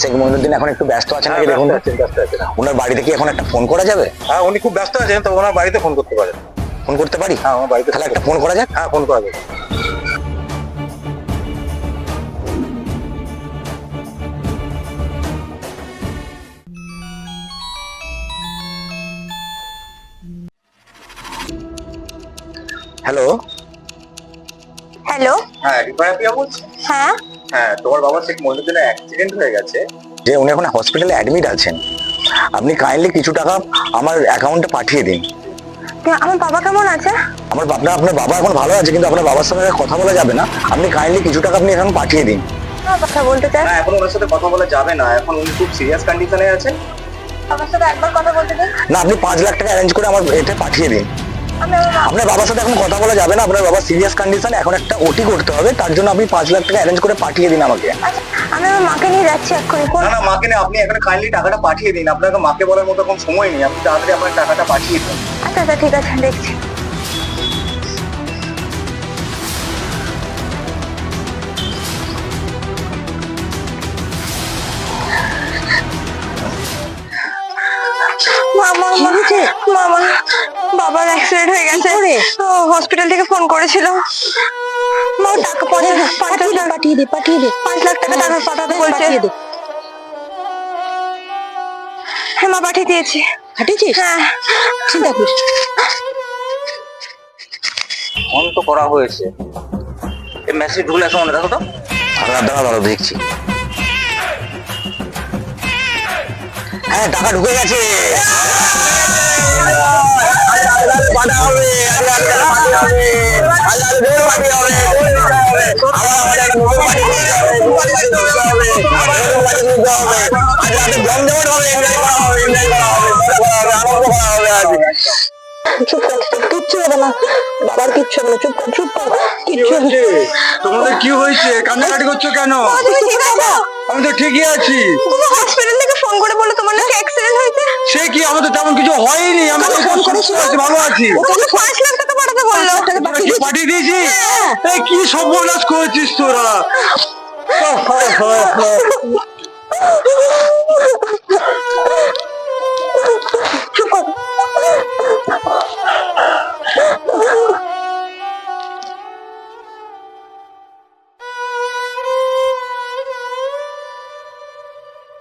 শেখ মহিনুদ্দিন এখন একটু ব্যস্ত আছেন নাকি দেখুন। ব্যস্ত আছেন। ওনার বাড়িতে কি এখন একটা ফোন করা যাবে? হ্যাঁ, উনি খুব ব্যস্ত আছেন, তো ওনার বাড়িতে ফোন করতে পারেন। ফোন করতে পারি? হ্যাঁ, আমার বাড়িতে তাহলে একটা ফোন করা যাক। হ্যাঁ, ফোন করা যাবে। হ্যালো। হ্যালো। হ্যাঁ, রিফায়া পিয়া বলছি। হ্যাঁ, হ্যাঁ, তোমার বাবা শেখ মহিনুদ্দিনের অ্যাক্সিডেন্ট হয়ে গেছে। যে উনি এখন হসপিটালে অ্যাডমিট আছেন, আপনি কাইন্ডলি কিছু টাকা আমার অ্যাকাউন্টে পাঠিয়ে দিন। আমার বাবা কেমন আছে? আপনার বাবা এখন ভালো আছে, কিন্তু আপনার বাবার সঙ্গে কথা বলা যাবে না। আপনি কাইন্ডলি কিছু টাকা আপনি এখন পাঠিয়ে দিন। কথা বলতে চাই। না, এখন ওনার সাথে কথা বলা যাবে না, এখন উনি খুব সিরিয়াস কন্ডিশনে আছেন। আমার সাথে একবার কথা বলতে দিন। না, আপনি 5 লাখ টাকা অ্যারেঞ্জ করে আমার এতে পাঠিয়ে দিন। আমি আমার মা- আপনার বাবার সাথে এখন কথা বলা যাবে না, আপনার বাবার সিরিয়াস কন্ডিশন, এখন একটা ওটি করতে হবে, তার জন্য আপনি 5 লাখ টাকা অ্যারেঞ্জ করে পাঠিয়ে দিন আমাকে। আচ্ছা, আমি আমার মাকে নিয়ে যাচ্ছি এক্ষুনি। না না, মাকে না, আপনি এখন কাইন্ডলি টাকাটা পাঠিয়ে দিন। আপনাকে মাকে বলার মতো এখন সময় নেই, আপনি তাড়াতাড়ি আপনার টাকাটা পাঠিয়ে দিন। আচ্ছা আচ্ছা, ঠিক আছে, দেখছি। মামা, বাবার অ্যাক্সিডেন্ট হয়ে গেছে। হসপিটাল থেকে ফোন করেছিল। মা, টাকা পাঠিয়ে দে, পাঠিয়ে দে, পাঠিয়ে দে। 5 লাখ টাকা পাঠাতে বলছে। হ্যাঁ মা, পাঠিয়ে দিয়েছি। পাঠিয়েছিস? হ্যাঁ। চিন্তা করিস। ফোন তো করা হয়েছে, এই মেসেজ ঢুকলে এখন দেখো তো। দাঁড়া দেখছি। হ্যাঁ, টাকা ঢুকে গেছে। কিচ্ছু হবে না, বাবার কিচ্ছু হবে না। চুপ কর, চুপ কর। কিচ্ছু হবে না। তোমাদের কি হয়েছে? কান্নাকাটি করছো কেন? তুমি ঠিক আছো? আমি তো ঠিকই আছি। তুমি হসপিটাল থেকে ফোন করে বলো তোমার নাকি অ্যাক্সিডেন্ট হয়েছে। সে কি, আমাদের তেমন কিছু হয়নি, আমি তো ফোন সুস্থ করেছিল? আছি, ভালো আছি। ও তোমাকে 5 লাখ টাকা পাঠাতে বললো। তোরা কি পাঠিয়ে দিয়েছি? এই কি সর্বনাশ করেছিস তোরা!